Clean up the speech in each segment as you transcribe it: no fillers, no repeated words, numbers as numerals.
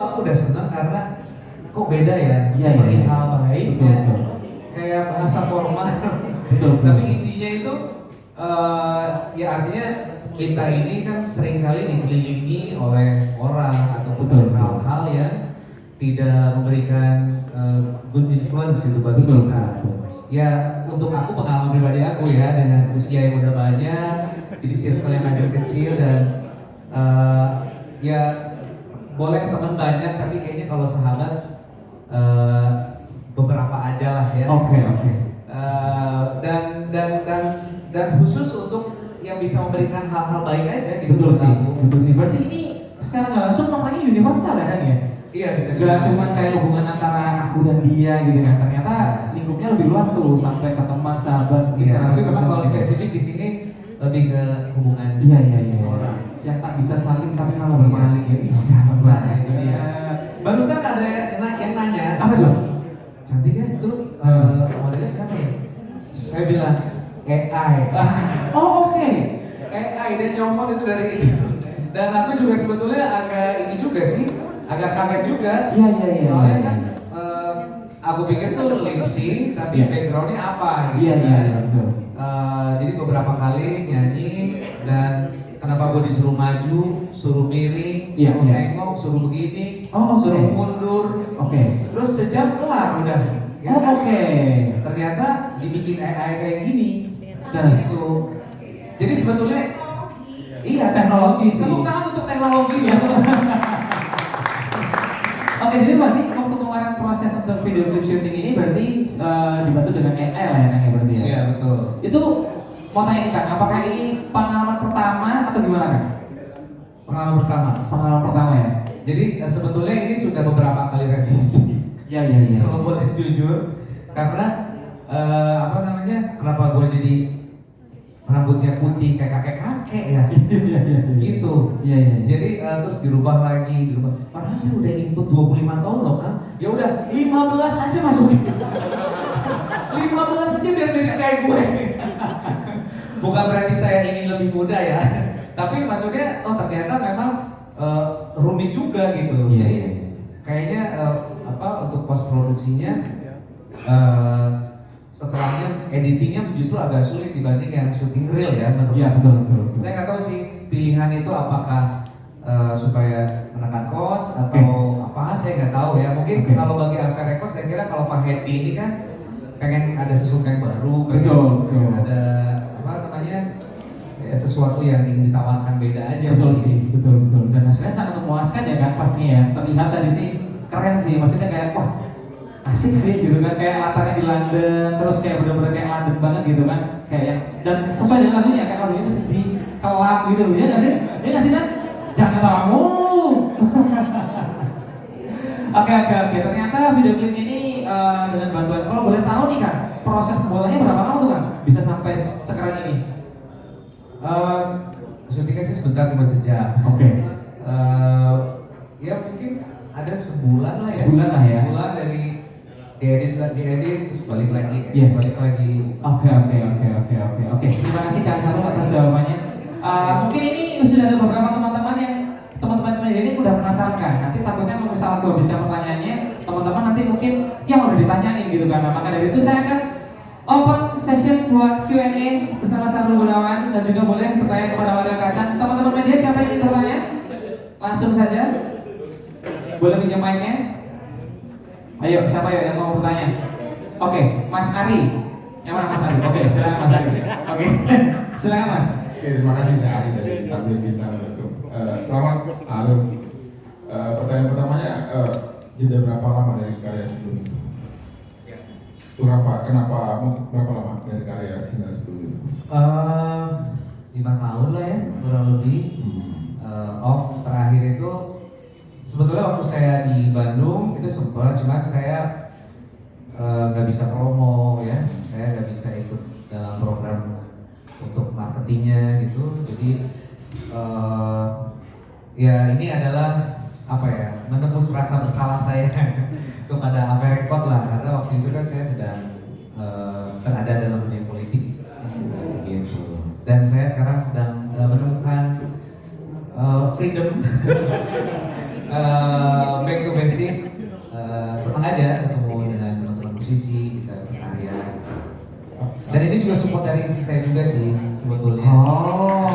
Aku udah senang karena kok beda ya, Iya, seperti iya. hal Betul, baiknya, betul. kayak bahasa formal, Betul, betul. tapi isinya itu ya artinya kita ini kan seringkali dikelilingi oleh orang ataupun Betul, betul. hal-hal yang tidak memberikan good influence itu bagi Betul, kita. betul. Ya untuk aku pengalaman pribadi aku ya dengan usia yang udah banyak, jadi circle yang makin kecil dan ya boleh teman banyak tapi kayaknya kalau sahabat beberapa aja lah ya. Oke. Dan khusus untuk yang bisa memberikan hal-hal baik aja gitu. Betul sih, aku. betul sih. Berarti ini secara nggak langsung namanya universal ya kan ya? Iya bisa. Gak cuma kayak hubungan antara aku dan dia gitu kan. Ternyata lingkupnya lebih luas tuh sampai ke teman, sahabat, Iya, mitra, tapi memang kalau macam-macam. spesifik di sini lebih ke hubungan Iya. seseorang. Yang tak bisa saling tapi malah berbalik ya. Nah, itu dia. Barusan ada yang nanya. Apa tuh? Cantik ya itu modelnya siapa ya? Saya bilang AI. Oh oke. AI dan nyomot itu dari itu. Dan aku juga sebetulnya agak ini juga sih, agak kaget juga. Iya. Soalnya kan aku pikir tuh lip sync tapi Iya. backgroundnya apa gitu. Iya betul. Jadi beberapa kali nyanyi dan kenapa gue disuruh maju, suruh miring, Iya, suruh iya. nengok, suruh begini, Oh, oke. suruh mundur. Oke. Terus sejam kelar udah. Ya Oh kan? oke. Ternyata dibikin AI kayak gini. Dan Gitu. Jadi sebetulnya iya Teknologi sih. Tepuk tangan untuk teknologi ya. Oke, jadi berarti waktu kemarin proses untuk video clip shooting ini berarti dibantu dengan AI lah ya Kang ya berarti ya? Iya betul. Itu mau tanya nih Kang, apakah ini pengalaman pertama atau gimana Kang? Pengalaman pertama. Pengalaman pertama ya? Jadi sebetulnya ini sudah beberapa kali revisi. Iya. Kalau boleh jujur, karena apa namanya? Kenapa gue jadi rambutnya putih kayak kakek-kakek ya? Gitu. Iya. Jadi terus dirubah lagi. Padahal saya udah input 25 tahun loh kan. Ya udah 15 aja masukin. 15 aja biar mirip kayak gue. Bukan berarti saya ingin lebih muda ya. Tapi maksudnya ternyata memang rumit juga gitu. Iya. Jadi kayaknya untuk post produksinya setelahnya editingnya justru agak sulit dibanding yang syuting real ya menurut Iya aku. betul. Saya nggak tahu sih pilihan itu apakah supaya menekan cost atau apa, saya nggak tahu ya. Mungkin Oke. kalau bagi Alpha Records saya kira kalau Pak Hedi ini kan pengen ada sesuatu yang baru, pengen Betul. ada apa namanya ya, sesuatu yang ingin ditawarkan beda aja. Betul sih, betul. Dan hasilnya sangat memuaskan ya kan pastinya ya. Terlihat tadi sih keren sih, maksudnya kayak wah asik sih gitu kan, kayak latarnya di London, terus kayak bener-bener kayak London banget gitu kan, kayak yang dan sesuai dengan lagunya, kayak lagunya itu sedih, kelap gitu, ya nggak sih? Ya nggak sih kan? Jangan ketawa mulu. Oke. Ternyata video klip ini dengan bantuan, kalau boleh tahu nih kan, proses pembuatannya berapa lama tuh kan? Bisa sampai sekeren ini? Syutingnya sih sebentar, cuma sejam. Oke. Ya mungkin ada sebulan lah ya. Sebulan lah ya. Sebulan dari diedit terus balik lagi, Yes. balik lagi. Oke. Terima kasih Kang Sarul atas jawabannya. Mungkin ini sudah ada beberapa teman-teman yang teman-teman ini udah penasaran kan. Nanti takutnya kalau misalnya aku habiskan pertanyaannya, teman-teman nanti mungkin yang udah ditanyain gitu kan. Nah, maka dari itu saya akan open session buat Q&A bersama Sarul Gunawan dan juga boleh bertanya kepada warga kaca. Teman-teman media siapa yang ingin bertanya? Langsung saja. Boleh pinjam mic-nya? Ayo, siapa yang mau bertanya? Oke, Mas Ari. Yang mana Mas Ari? Oke, silakan Mas Ari. Oke, silakan Mas. Oke, terima kasih Saya Ari dari Tablet Bintang. Selamat Arif. Pertanyaan pertamanya, jeda berapa lama dari karya sebelum itu? Kenapa berapa lama dari karya single sebelum itu? 5 tahun lah ya kurang lebih. Off terakhir itu sebetulnya waktu saya di Bandung itu sempat, cuman saya nggak bisa promo ya, saya nggak bisa ikut dalam program untuk marketingnya gitu. Jadi ya ini adalah apa ya, menembus rasa bersalah saya kepada Alpha Record lah, karena waktu itu kan saya sedang berada dalam dunia politik gitu. Dan saya sekarang sedang menemukan freedom back to basic. Senang aja ketemu dengan teman-teman musisi, kita berkarya. Dan ini juga support dari istri saya juga sih sebetulnya. Oh,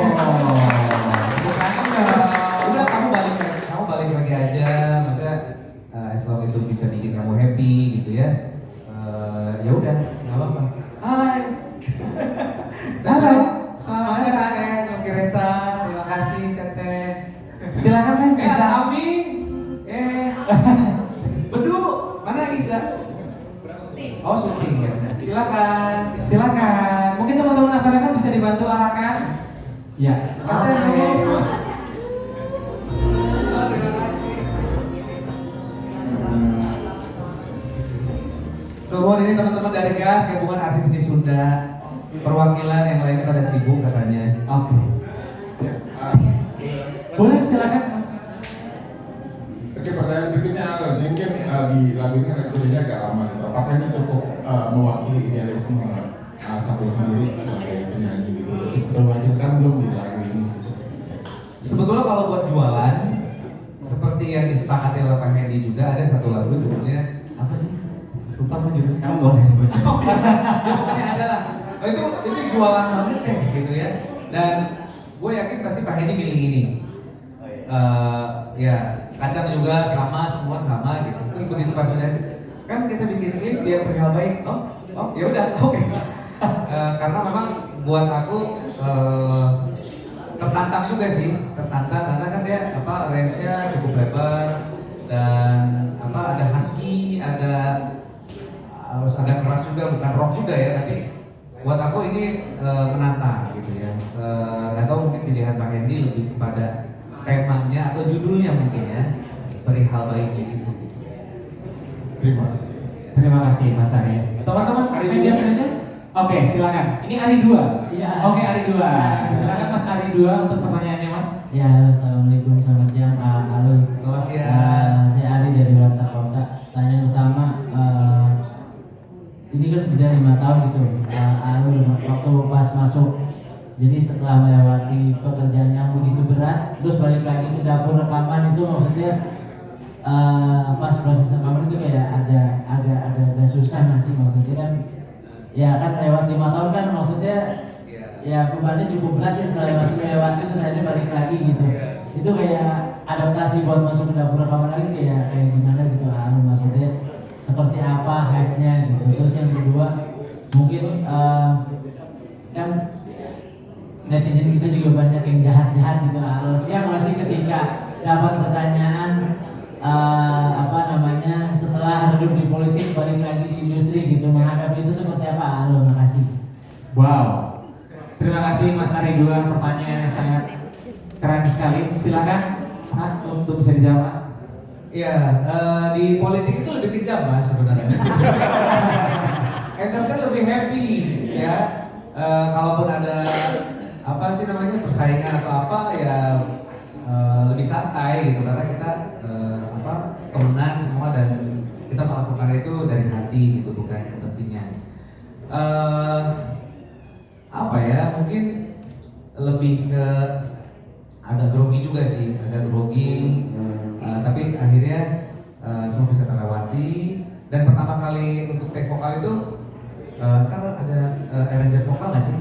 bukan Udah kamu balik lagi aja, maksudnya as long itu bisa bikin kamu happy gitu ya. Ya udah, nggak apa-apa. Hai. Halo, selamat Selamat datang. Teteh, Oki Resa, terima kasih Teteh. Silakan Teh, bisa. Ada Aming. Bedu, mana Isda? Oh syuting ya. Silakan. Silakan. Mungkin teman-teman Avarekat bisa dibantu arahkan. Ya. Teteh dulu. Terima kasih. Nuhun, ini teman-teman dari GAS, gabungan artis di Sunda. Perwakilan yang lainnya pada sibuk katanya. Oke. Boleh silakan Mas. Oke, pertanyaan berikutnya ada mungkin di lagu ini rekordnya agak lama gitu. Apakah ini cukup mewakili idealisme Sabil sendiri sebagai penyanyi gitu? Cukup terwakilkan belum di lagu ini? Sebetulnya kalau buat jualan, seperti yang disepakati oleh Pak Hendy juga ada satu lagu judulnya apa sih? Lupa apa judulnya? Kamu boleh sebut. Pokoknya ada lah. Oh, itu jualan banget deh gitu ya. Dan gue yakin pasti Pak Hendy milih ini. Ya kacang juga sama, semua sama gitu. Terus begitu pas sudah kan kita bikin klip dia perihal baik. Oh ya udah, oke. Karena memang buat aku tertantang juga sih, tertantang karena kan dia range-nya cukup lebar dan ada husky, harus agak keras juga, bukan rock juga ya, tapi buat aku ini menantang gitu ya. Atau mungkin pilihan Pak Hendy lebih kepada temanya atau judulnya mungkin ya, perihal baiknya itu. Terima kasih. Terima kasih Mas Arya. Teman-teman, media selanjutnya? Oke, silakan. Ini Ari 2. Iya. Oke, Ari 2. Silakan Mas Ari 2 untuk pertanyaannya Mas. Ya, halo, assalamualaikum, selamat siang, halo. Selamat siang. Saya Ari dari Warta Kota. Tanya pertama, ini kan sudah 5 tahun gitu. Waktu pas masuk, jadi setelah melewati pekerjaan yang begitu berat, terus balik lagi ke dapur rekaman itu maksudnya pas proses rekaman itu kayak agak susah nggak sih, maksudnya kan ya kan lewat 5 tahun kan maksudnya ya bebannya cukup berat ya, setelah melewati itu saya balik lagi gitu. Itu kayak adaptasi buat masuk ke dapur rekaman lagi kayak gimana gitu, maksudnya seperti apa hype-nya gitu. Terus yang kedua mungkin kan netizen kita juga banyak yang jahat-jahat gitu. Siap masih ketika dapat pertanyaan setelah redup di politik balik lagi di industri gitu, menghadapi itu seperti apa? Halo, makasih. Wow. Terima kasih Mas Ari 2, pertanyaan yang sangat keren sekali. Silakan untuk bisa dijawab. Iya, di politik itu lebih kejam Mas sebenarnya. Entertain lebih happy ya. Kalaupun ada persaingan atau apa ya lebih santai gitu karena kita temenan semua dan kita melakukan itu dari hati gitu, bukan kepentingan. Mungkin lebih ke agak grogi juga sih, agak grogi. Tapi akhirnya semua bisa terlewati. Dan pertama kali untuk take vokal itu kan ada arranger vokal nggak sih?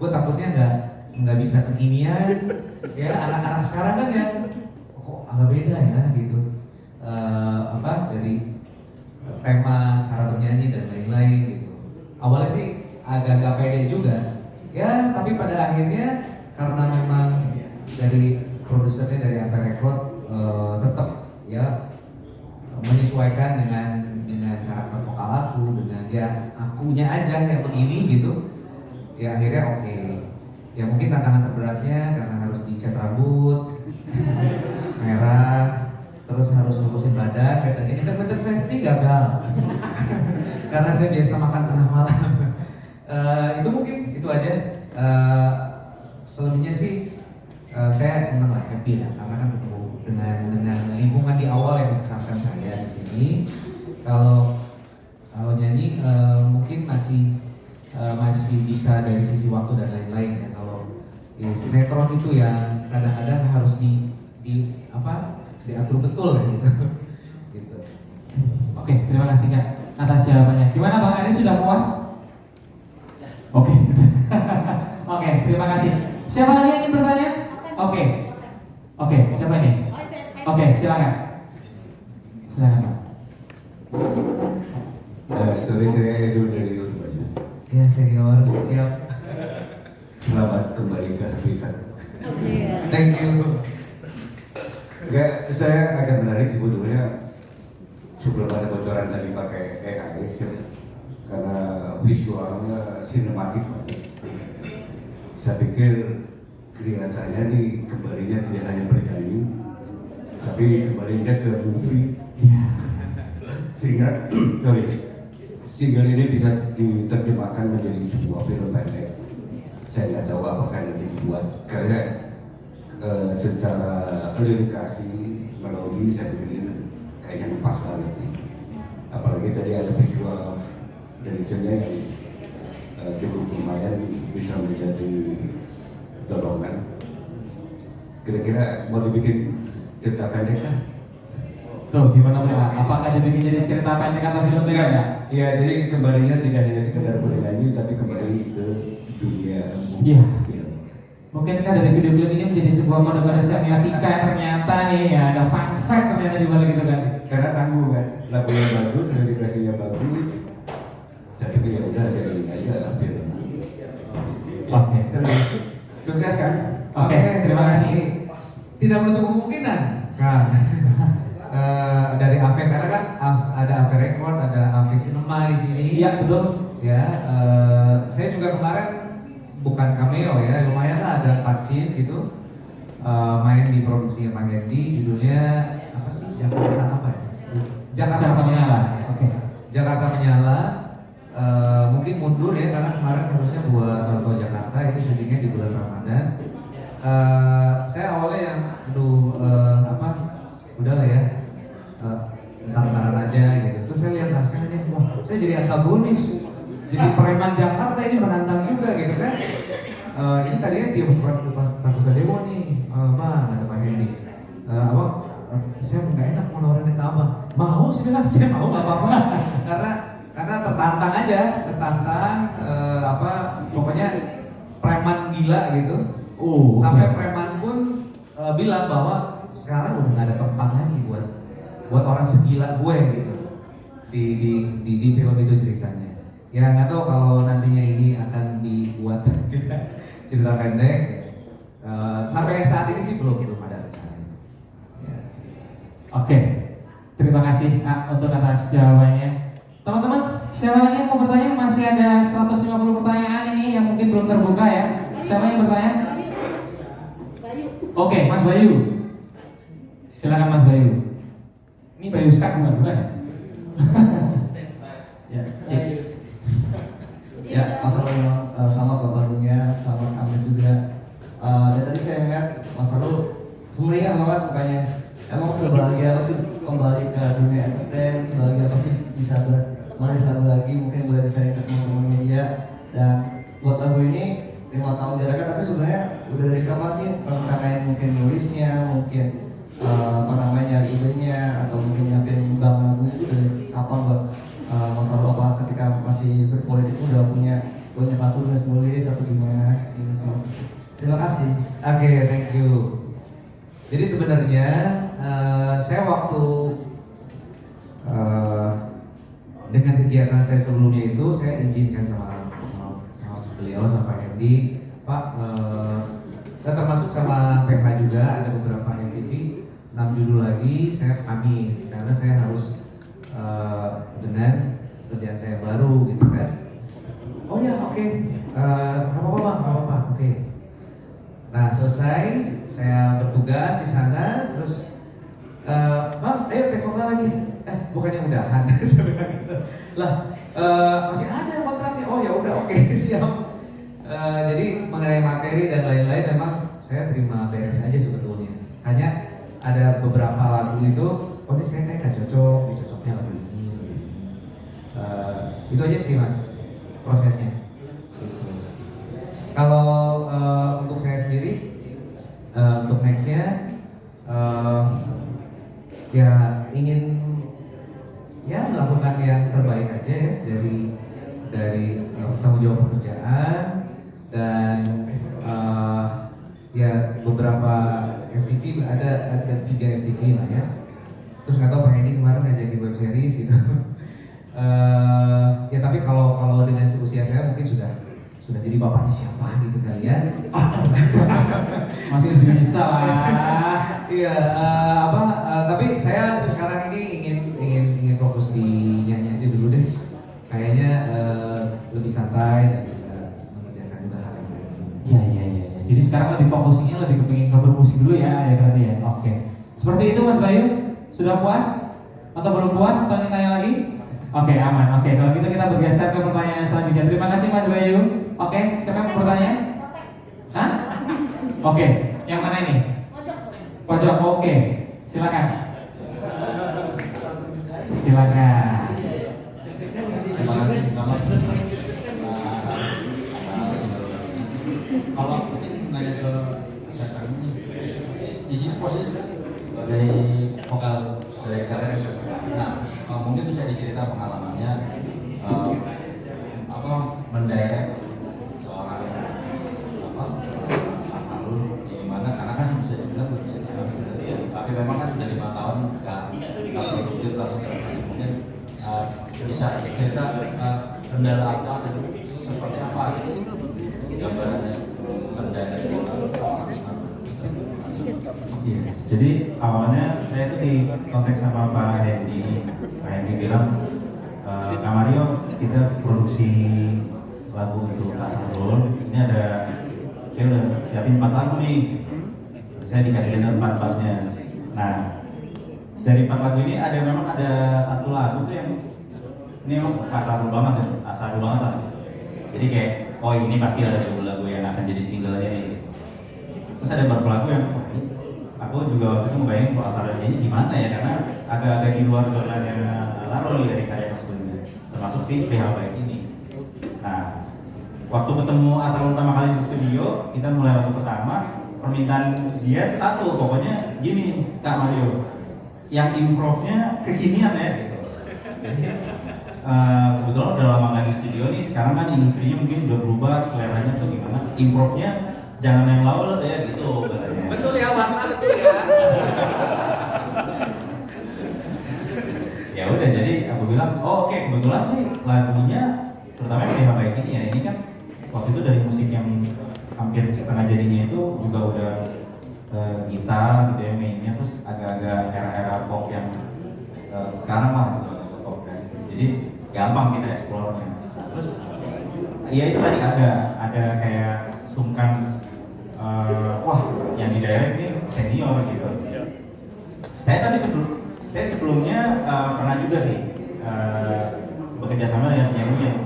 Gue takutnya nggak bisa kekinian. Ya anak-anak sekarang kan ya kok agak beda ya gitu. Dari tema, cara bernyanyi dan lain-lain gitu. Awalnya sih agak pede juga. Ya tapi pada akhirnya karena memang dari produsernya dari Avarekat tetap ya menyesuaikan dengan karakter vokal aku, dengan ya akunya aja yang begini gitu. Ya akhirnya oke. Ya mungkin tantangan terberatnya karena harus dicat rambut merah, terus harus lurusin badan, katanya intermittent fasting gagal. Karena saya biasa makan tengah malam. Itu mungkin itu aja. Selebihnya sih saya senang lah, happy lah karena kan ketemu dengan lingkungan di awal yang membesarkan saya di sini. Kalau nyanyi mungkin masih bisa dari sisi waktu dan lain-lain ya. Kalau sinetron itu yang kadang-kadang harus diatur betul ya gitu. pertanyaannya sudah puas? Oke. Oke, terima kasih. Siapa lagi yang ingin bertanya? Oke. Oke, siapa ini? Oke, silakan. Silakan, Pak. Sorry, saya Edo dari Surabaya. Ya senior, siap. Selamat kembali ke Habitat. Thank you. Enggak, saya agak menarik sebetulnya sebelum ada bocoran tadi pakai AI karena visualnya sinematik banget. Saya pikir kelihatannya nih kembalinya tidak hanya bernyanyi, tapi kembalinya ke movie. Sehingga, single ini bisa diterjemahkan menjadi sebuah film pendek. Saya nggak tahu apakah nanti dibuat karena secara lirikasi melodi saya pikir ini kayaknya pas banget nih. Apalagi tadi ada visual dari yang cukup lumayan bisa menjadi dorongan. Kira-kira mau dibikin cerita pendek kan? Tuh, gimana tuh Pak? Apakah dibikin jadi cerita pendek atau film pendek ya? Iya, jadi kembalinya tidak hanya sekedar bernyanyi, tapi kembali ke dunia Iya. film. Mungkinkah dari video klip ini menjadi sebuah kode-kode semiotika yang ternyata nih ya ada fun fact ternyata di balik itu kan? Karena tanggung kan, lagunya bagus, lirikasinya bagus. Saya pikir ya udah jadi aja film. Oke. Terus sukses kan? Oke, terima kasih. Tidak menutup kemungkinan, Kang. Dari AV karena kan ada AV Record, ada AV Cinema di sini. Iya, betul. Ya, saya juga kemarin bukan cameo ya, lumayan lah ada cutscene gitu. Main di produksinya Pak Hendy, judulnya apa sih? Jakarta apa ya? Jakarta Menyala. Oke. Jakarta Menyala. Mungkin mundur ya karena kemarin harusnya buat Tol Jakarta itu syutingnya di bulan Ramadan. Saya awalnya yang udahlah ya, ntar-ntaran aja gitu. Terus saya lihat naskahnya, wah saya jadi antagonis, jadi preman Jakarta ini menantang juga gitu kan. Ini tadinya Tio Prakosadewo nih, bang, kata Pak Hendy. Abang, saya nggak enak mau nawarin ke abang. Mau, saya bilang saya mau nggak apa-apa. karena tertantang aja, pokoknya preman gila gitu. Sampai preman pun bilang bahwa sekarang udah nggak ada tempat lagi buat orang segila gue gitu di film itu ceritanya. Ya nggak tahu kalau nantinya ini akan dibuat juga cerita pendek. Sampai saat ini sih belum ada rencana. Ya. Oke. Terima kasih untuk atas jawabannya. Teman-teman, siapa lagi yang mau bertanya? Masih ada 150 pertanyaan ini yang mungkin belum terbuka ya. Siapa yang bertanya? Oke, Mas Bayu. Silakan Mas Bayu. Ini Bayu Skak bukan? Ya, cek. Ya, Mas Arul memang selamat buat lagunya, selamat kami juga. Dan tadi saya lihat Mas Arul sumringah banget mukanya. Emang sebahagia apa sih kembali ke dunia entertain, sebahagia apa sih bisa merilis lagu lagi, mungkin boleh di-sharing ke teman-teman media. Dan buat lagu ini 5 tahun jaraknya, tapi sebenarnya udah dari kapan sih rencanain mungkin nulisnya, mungkin nyari idenya, atau mungkin nyiapin bank lagunya itu dari kapan buat Mas Arul? Apa ketika masih berpolitik udah punya banyak lagu nulis atau gimana gitu? Terima kasih. Oke, thank you. Jadi sebenarnya saya waktu dengan kegiatan saya sebelumnya itu saya izinkan sama beliau, sama Pak Hendy, Pak, saya termasuk sama PH juga ada beberapa MTV 6 judul lagi saya pamit karena saya harus dengan kerjaan saya baru gitu kan. Oh ya, oke. Apa-apa Bang, apa-apa, oke. Nah selesai saya bertugas di sana, terus Bang, ayo take vokal lagi. Bukannya udahan, saya bilang gitu. Lah, masih ada kontraknya. Oh ya udah, oke, siap. Jadi mengenai materi dan lain-lain memang saya terima beres aja sebetulnya. Hanya ada beberapa lagu itu, oh ini saya kayak gak cocok, cocoknya lagu ini. Itu aja sih Mas prosesnya. Kalau untuk saya sendiri, untuk nextnya ya ingin ya melakukan yang terbaik aja ya dari dari tanggung jawab pekerjaan dan ya beberapa FTV ada 3 FTV lah ya. Terus nggak tahu Pak Edi kemarin ngajakin web series gitu. Ya tapi kalau dengan seusia saya mungkin sudah jadi bapaknya siapa gitu kali ya. Masih bisa lah. Iya, tapi saya sekarang ini ingin fokus di nyanyi aja dulu deh. Kayaknya lebih santai dan bisa mengerjakan juga hal yang lain. Iya. Jadi sekarang lebih fokusnya lebih kepingin cover musik dulu ya berarti ya. Oke. Seperti itu Mas Bayu. Sudah puas? Atau belum puas? Atau tanya lagi? Oke, aman. Oke, kalau gitu kita bergeser ke pertanyaan selanjutnya. Terima kasih Mas Bayu. Oke, siapa yang mau bertanya? Hah? Oke, yang mana ini? Pojok. Oke, silakan. Silakan. Kalau mungkin nanya ke saya di sini posisi sebagai vokal dari kalian. Nah, mungkin bisa dicerita pengalamannya mendirect seorang Akmalul di mana karena kan bisa dibilang bisa tapi memang kan udah 5 tahun nggak produktif lah mungkin bisa cerita kendala apa dan seperti apa gitu gambarannya mendirect. Iya, jadi awalnya saya tuh di kontak sama Pak Hendy. Pak Hendy bilang, Kak Mario, kita produksi lagu untuk Kak Sarul. Ini ada, saya udah siapin 4 lagu nih. Saya dikasih dengar 4-4-nya. Nah, dari 4 lagu ini memang ada 1 lagu tuh yang ini emang Kak Sarul banget ya, Kak Sarul banget lah. Jadi kayak, oh ini pasti ada lagu yang akan jadi singlenya nih. Terus ada beberapa lagu yang aku juga waktu itu ngebayangin kalau asalnya ini gimana ya, karena agak-agak di luar zonanya Larol ya dari karya Mas Bunda, termasuk sih perihal baik ini. Nah, waktu ketemu Asal pertama kali di studio, kita mulai waktu pertama, permintaan dia itu satu, pokoknya gini Kak Mario, yang improvnya kekinian ya gitu. Kebetulan udah lama nggak di studio nih, sekarang kan industrinya mungkin udah berubah, seleranya atau gimana, improvnya jangan yang laul ya gitu katanya. Betul ya, warna betul ya. Ya udah, jadi aku bilang, oh oke, kebetulan sih lagunya terutama yang Dewa Baik ini ya, ini kan waktu itu dari musik yang hampir setengah jadinya itu juga udah gitar gitu ya mainnya, terus agak-agak era-era pop yang sekarang lah gitu, agak pop kan. Jadi gampang kita eksplornya. Terus ya itu tadi ada kayak sungkan, wah yang di daerah ini senior gitu. Saya sebelumnya pernah juga sih bekerja sama dengan penyanyi yang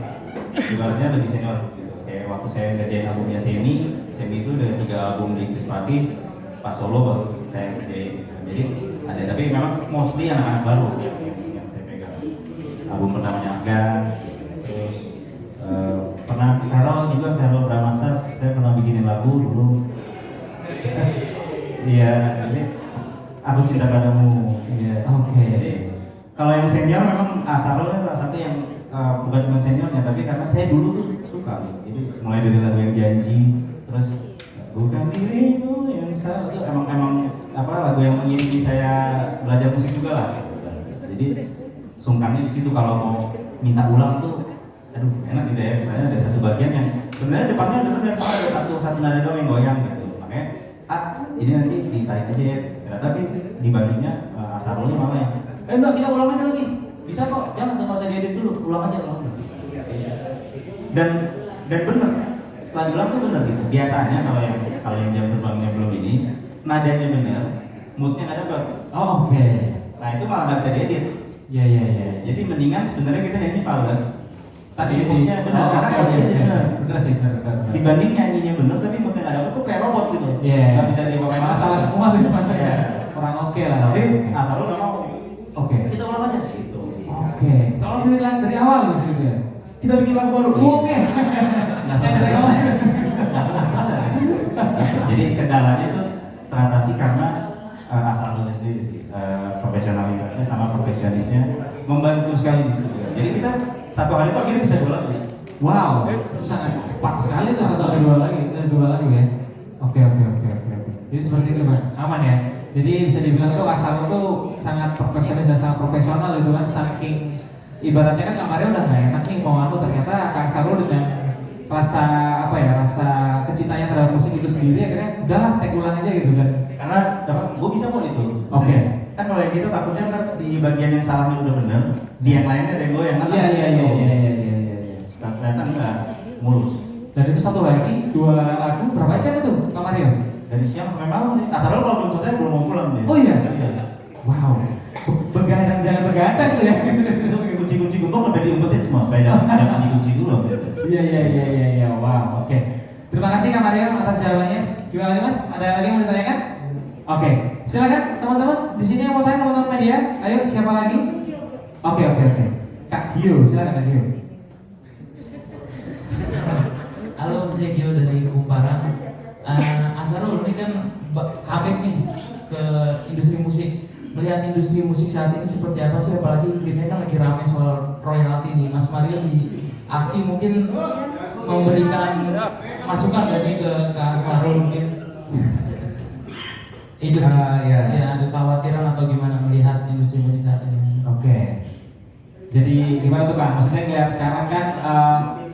ibaratnya lebih senior gitu. Kayak waktu saya ngerjain albumnya Semi itu udah 3 album di Krispati, pas solo baru saya kerjain. Jadi ada, tapi memang mostly anak-anak baru yang saya pegang. Album pertamanya Afgan, terus pernah Vero Bramasta, saya pernah bikinin lagu dulu. Iya, jadi Aku Cinta Padamu. Iya. Oke. Jadi kalau yang senior memang Sarul salah satu yang bukan cuma seniornya, tapi karena saya dulu tuh suka. Jadi mulai dari lagu yang Janji, terus Bukan Dirimu Yang Salah, itu emang lagu yang mengiringi saya belajar musik juga lah. Jadi sungkannya di situ kalau mau minta ulang tuh, aduh enak gitu ya. Misalnya ada satu bagian yang sebenarnya depannya udah benar, cuma ada satu nada doang yang goyang gitu. Makanya ini nanti ditarik aja ya. Tapi dibandingnya Asarulnya malah yang enggak, kita ulang aja lagi, bisa kok, jangan nggak usah diedit dulu, ulang aja. Dan bener, setelah diulang tuh bener gitu. Biasanya kalau yang jam terbangnya belum ini, nadanya bener, moodnya nggak dapet. Oh oke. Nah itu malah nggak bisa diedit. Iya. Jadi mendingan sebenarnya kita nyanyi fals, tapi moodnya bener, karena kalau iya, diedit bener. Bener sih, bener. Dibanding nyanyinya bener tapi moodnya nggak dapet tuh kayak robot gitu. Iya. Nggak bisa dipakai Malah salah semua tuh depannya. Iya. Kurang oke lah. Tapi Asarul nggak mau. Oke. Kita ulang aja gitu. Oke. Tolong dari awal gitu ya. Kita bikin lagu baru. Oke. Nggak Saya dari selesai. awal. Jadi kendalanya itu teratasi karena Asarulnya sendiri sih, profesionalitasnya sama perfeksionisnya membantu sekali di studio. Jadi kita satu hari itu akhirnya bisa 2 lagu. Wow, itu sangat cepat sekali tuh satu hari dua lagu ya. Oke. Jadi seperti itu Pak, aman ya. Jadi bisa dibilang tuh Asaro tuh sangat perfeksionis dan sangat profesional gitu kan, saking ibaratnya kan kamarnya udah nggak enak nih mau ternyata Kak Asaro dengan rasa rasa kecintaannya terhadap musik itu sendiri akhirnya udahlah take ulang aja gitu kan. Karena gue bisa kok itu. Oke. Kan kalau yang gitu takutnya kan di bagian yang salahnya udah bener, di yang lainnya ada yang goyang kan. Iya. Ternyata enggak, mulus. Dan itu satu lagi, 2 lagu berapa jam itu Kak Mario? Dari siang sampai malam sih. Asal kalau belum selesai belum mau pulang dia. Oh iya? Iya. Wow, begadang jangan begadang tuh ya. Itu pakai kunci-kunci gembok udah diumpetin semua supaya jangan dikunci dulu. Iya. Wow, oke. Terima kasih Kak Mario atas jawabannya. Gimana nih Mas? Ada lagi yang mau ditanyakan? Oke, silakan teman-teman di sini yang mau tanya teman-teman media. Ayo siapa lagi? Oke. Kak Gio, silakan Kak Gio. Halo, saya Gio dari Kumparan. Asarul ini kan comeback nih ke industri musik. Melihat industri musik saat ini seperti apa sih? Apalagi klipnya kan lagi ramai soal royalti nih. Mas Mario di aksi mungkin memberikan masukan gak sih ke Asarul mungkin? Itu sih. Ya. Ada kekhawatiran atau gimana melihat industri musik saat ini? Oke. Jadi gimana tuh Kak? Maksudnya ngeliat sekarang kan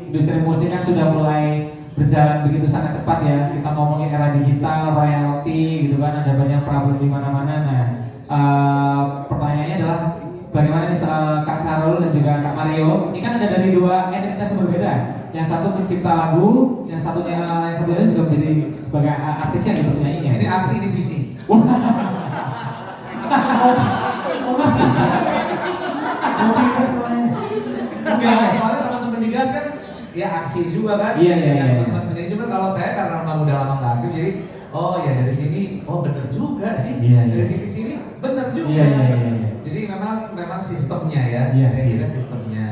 industri musik kan sudah mulai berjalan begitu sangat cepat ya. Kita ngomongin era digital, royalti gitu kan, ada banyak problem di mana-mana. Nah, pertanyaannya adalah bagaimana nih Kak Sarul dan juga Kak Mario? Ini kan ada dari 2 entitas yang berbeda. Yang satu pencipta lagu, yang satunya juga menjadi sebagai artis yang gitu penyanyinya. Ini aksi divisi. Enggak, soalnya teman-teman di gas kan ya aksi juga kan. Iya. Teman-teman manajemen kalau saya karena memang udah lama nggak aktif jadi dari sini bener juga sih. Iya. Dari sisi sini bener juga. Iya. Jadi memang sistemnya ya. Iya, Saya kira sistemnya.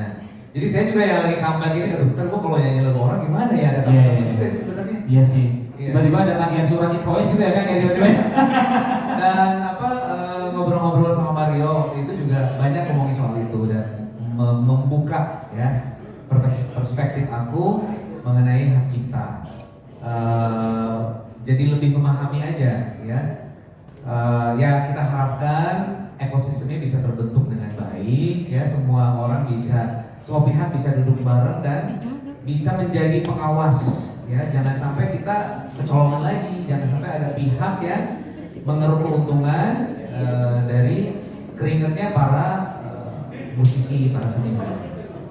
Jadi saya juga yang lagi comeback ini, kan gua kalau nyanyi lagu orang gimana ya, ada teman-teman juga sih sebenarnya. Iya sih. Iya. Tiba-tiba ada tagihan surat invoice gitu ya kan kayak tiba-tiba. Dan ngobrol-ngobrol sama Mario waktu itu juga banyak ngomongin soal itu dan membuka ya perspektif aku mengenai hak cipta. Jadi lebih memahami aja ya. Ya kita harapkan ekosistemnya bisa terbentuk dengan baik ya, semua pihak bisa duduk bareng dan bisa menjadi pengawas ya, jangan sampai kita kecolongan lagi, jangan sampai ada pihak yang mengeruk keuntungan dari keringatnya para musisi, para seniman.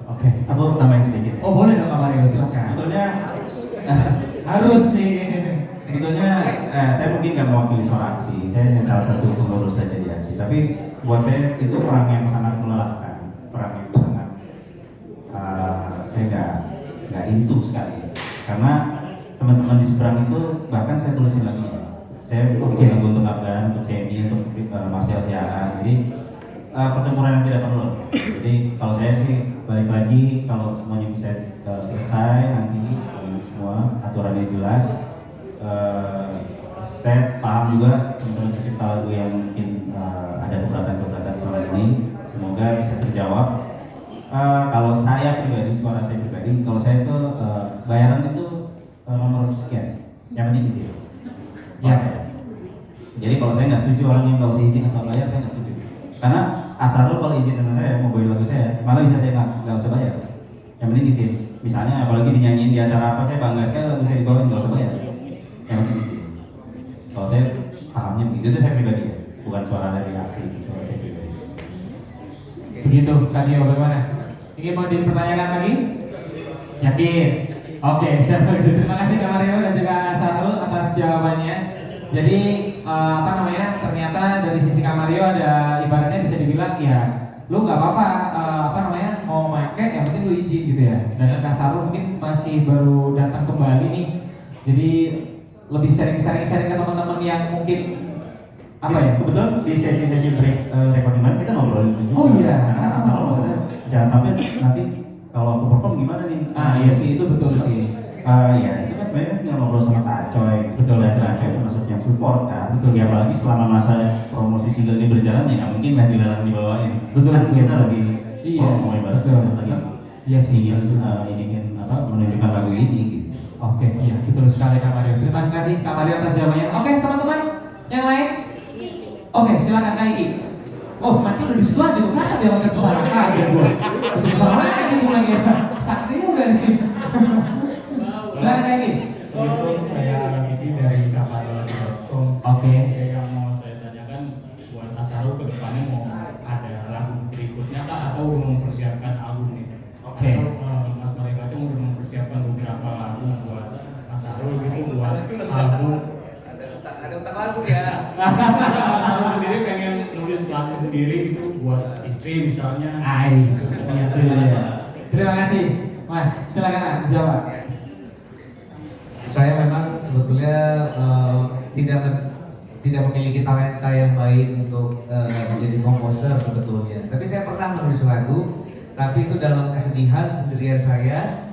Oke. Aku tambahin sedikit. Oh boleh dong Kak Mario, silakan. Sebetulnya Harus sih. Sebetulnya saya mungkin nggak mewakili suara aksi, saya hanya salah satu pengurus saja di aksi. Tapi buat saya itu perang yang sangat melelahkan, perang yang sangat saya nggak into sekali. Karena teman-teman di seberang itu bahkan saya tulisin lagi, saya bikin lagu untuk Afgan, untuk CNI, untuk Marcel Siahaan. Jadi pertempuran yang tidak perlu. Jadi kalau saya sih balik lagi, kalau semuanya bisa selesai nanti semua aturannya jelas. Saya paham juga teman-teman pencipta lagu yang mungkin ada keberatan-keberatan selama ini, semoga bisa terjawab. Kalau saya pribadi, suara saya pribadi, kalau saya itu bayaran itu nomor sekian, yang penting izin. Ya. Jadi kalau saya nggak setuju orang yang nggak usah izin asal bayar, saya nggak setuju. Karena Asarul kalau izin sama saya mau bawain lagu saya, malah bisa saya nggak usah bayar. Yang penting izin. Misalnya apalagi dinyanyiin di acara apa, saya bangga sekali lagu saya dibawain nggak usah bayar. Yang penting izin. Kalau saya pahamnya begitu, itu saya pribadi ya, bukan suara dari aksi, suara saya pribadi. Begitu, Kak Dio bagaimana? Ingin mau dipertanyakan lagi? Yakin? Oke, siap. Terima kasih Kak Mario dan juga Sarul atas jawabannya. Jadi ternyata dari sisi Kak Mario ada ibaratnya bisa dibilang ya, lu nggak apa-apa mau pakai, yang penting lu izin gitu ya. Sedangkan Kak Sarul mungkin masih baru datang kembali nih, jadi lebih sharing ke teman-teman yang mungkin kebetulan di sesi-sesi break recording kita ngobrolin itu juga. Oh iya. Karena asal maksudnya jangan sampai nanti kalau aku perform gimana nih? Iya sih, itu betul sih. Ya itu kan sebenarnya tinggal ngobrol sama Kak Coy. Betul. Dan Kak Coy termasuk yang support kan. Betul. Ya apalagi selama masa promosi single ini berjalan ya nggak mungkin lah dilarang dibawain. Betul. Kan kita lagi Iya. mau ibarat Betul. lagi Iya sih. ingin menunjukkan lagu ini gitu. Oke, iya betul sekali Kak Mario. Terima kasih Kak Mario atas jawabannya. Oke teman-teman, yang lain? Oke, silakan Kak Iki. Oh, Mati udah di situ aja, bukan ada yang angkat besar aja gue. Bisa besar aja gitu lagi. Sakti juga nih. Silakan Kak Iki. Assalamualaikum, saya Miki dari kamarlo.com. Oke. Yang mau saya tanyakan buat Asarul ke depannya mau ada lagu berikutnya kah atau udah mempersiapkan album nih? Oke. Atau Mas Mereka itu udah mempersiapkan beberapa lagu buat Asarul gitu buat album. Ada utang lagu ya. Asarul sendiri pengen nulis lagu sendiri gitu buat istri misalnya. Ai. Terima kasih, Mas. Silakan jawab. Saya memang sebetulnya tidak memiliki talenta yang baik untuk menjadi komposer sebetulnya. Tapi saya pernah menulis lagu, tapi itu dalam kesedihan sendirian saya.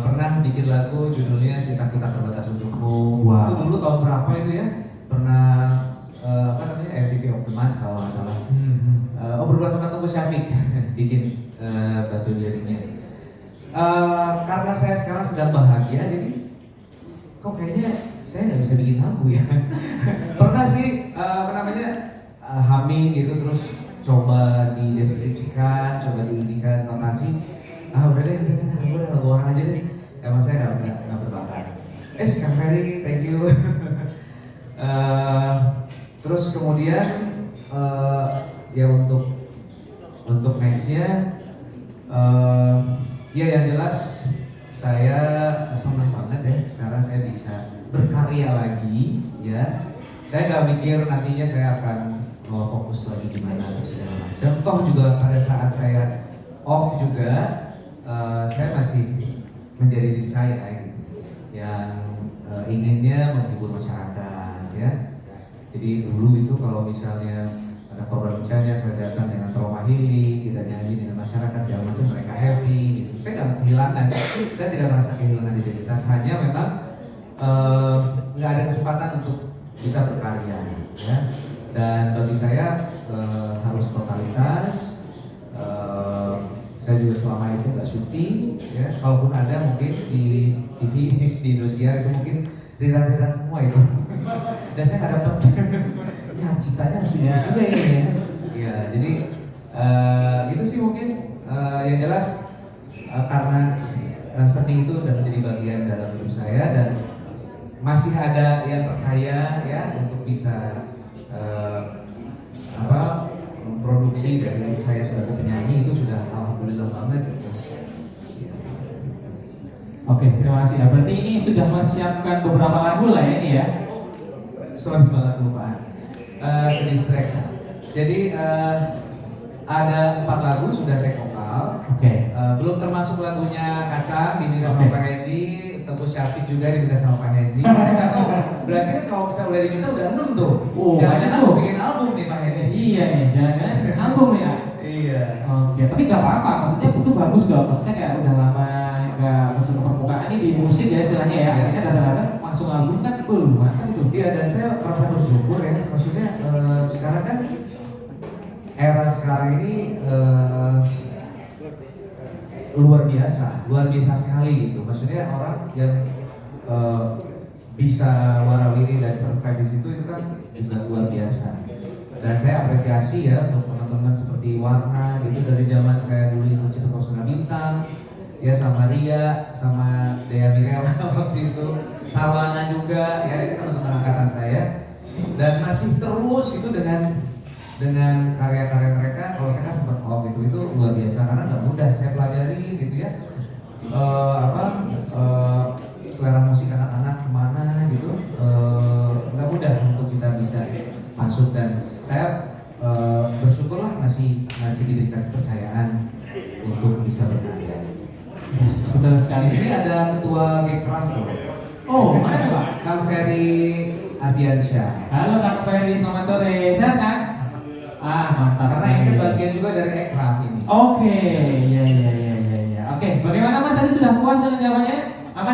Pernah bikin lagu judulnya Cintaku Tak Terbatas Untukmu. Wow. Itu dulu tahun berapa itu ya? Pernah MTV of the Month kalau nggak salah. Berdua sama Tunggu Syafiq bikin bantu liriknya. Karena saya sekarang sedang bahagia, jadi kok kayaknya saya nggak bisa bikin lagu ya. Pernah sih humming gitu, terus coba dideskripsikan, coba diinikan notasi. Udah deh, gue lagu orang aja deh. Emang saya nggak berbakat. Kang Ferry, thank you. Terus kemudian ya untuk nextnya, ya yang jelas saya senang banget ya sekarang saya bisa berkarya lagi ya. Saya nggak mikir nantinya saya akan mau fokus lagi di mana atau segala macam. Toh juga pada saat saya off juga saya masih menjadi diri saya gitu, yang inginnya menghibur masyarakat ya. Jadi dulu itu kalau misalnya ada korban bencana, saya datang dengan trauma healing, kita nyanyi dengan masyarakat segala macam, mereka happy gitu. Saya nggak kehilangan, saya tidak merasa kehilangan identitas, hanya memang nggak ada kesempatan untuk bisa berkarya ya. Dan bagi saya harus totalitas. Saya juga selama itu nggak syuting ya, kalaupun ada mungkin di TV di Indosiar itu mungkin rerun semua itu. Dan saya nggak dapat ya cintanya harus ditulis juga ini ya. Ya jadi itu sih mungkin yang jelas karena seni itu udah menjadi bagian dalam hidup saya dan masih ada yang percaya ya untuk bisa produksi dari saya sebagai penyanyi itu sudah alhamdulillah banget gitu. Oke, terima kasih. Berarti ini sudah mempersiapkan beberapa lagu lah ya ini ya. Sorry banget lupa. Ke distract. Jadi ada 4 lagu sudah take vokal. Oke. Belum termasuk lagunya Kacang diminta sama Pak Hendy, Tengku Syafiq juga diminta sama Pak Hendy. Saya nggak tahu. Berarti kan kalau misalnya udah diminta udah 6 tuh. Jangan-jangan mau bikin album nih Pak Hendy. Iya nih, jangan-jangan album ya. Iya. Oke, tapi nggak apa-apa. Maksudnya itu bagus dong. Maksudnya kayak udah lama nggak muncul ke permukaan ini di musik ya istilahnya ya. Akhirnya datang-datang langsung album kan, mantap itu. Iya, dan saya merasa bersyukur ya. Maksudnya sekarang kan era sekarang ini luar biasa sekali gitu. Maksudnya orang yang bisa warawiri dan survive di situ itu kan juga luar biasa. Dan saya apresiasi ya untuk teman-teman seperti Warna gitu dari zaman saya dulu ikut Cinta Kosona Bintang, ya sama Ria, sama Dea Mirel waktu itu, Sawana juga, ya itu teman-teman angkatan saya. Dan masih terus itu dengan karya-karya mereka. Kalau saya kan sempat off itu luar biasa karena nggak mudah saya pelajari gitu ya. Selera musik anak-anak kemana gitu, nggak mudah untuk kita bisa masuk, dan saya bersyukurlah masih diberikan kepercayaan untuk bisa berkarya. Yes, betul sekali. Di sini ada ketua Gekraf. Oh, mana tuh Pak? Kang Ferry Ardiansyah. Halo Kang Ferry, selamat sore. Sehat kan? Mantap. Karena ini kan bagian juga dari Ekraf ini. Oke, iya. Oke, bagaimana Mas tadi sudah puas dengan jawabannya? Aman ya?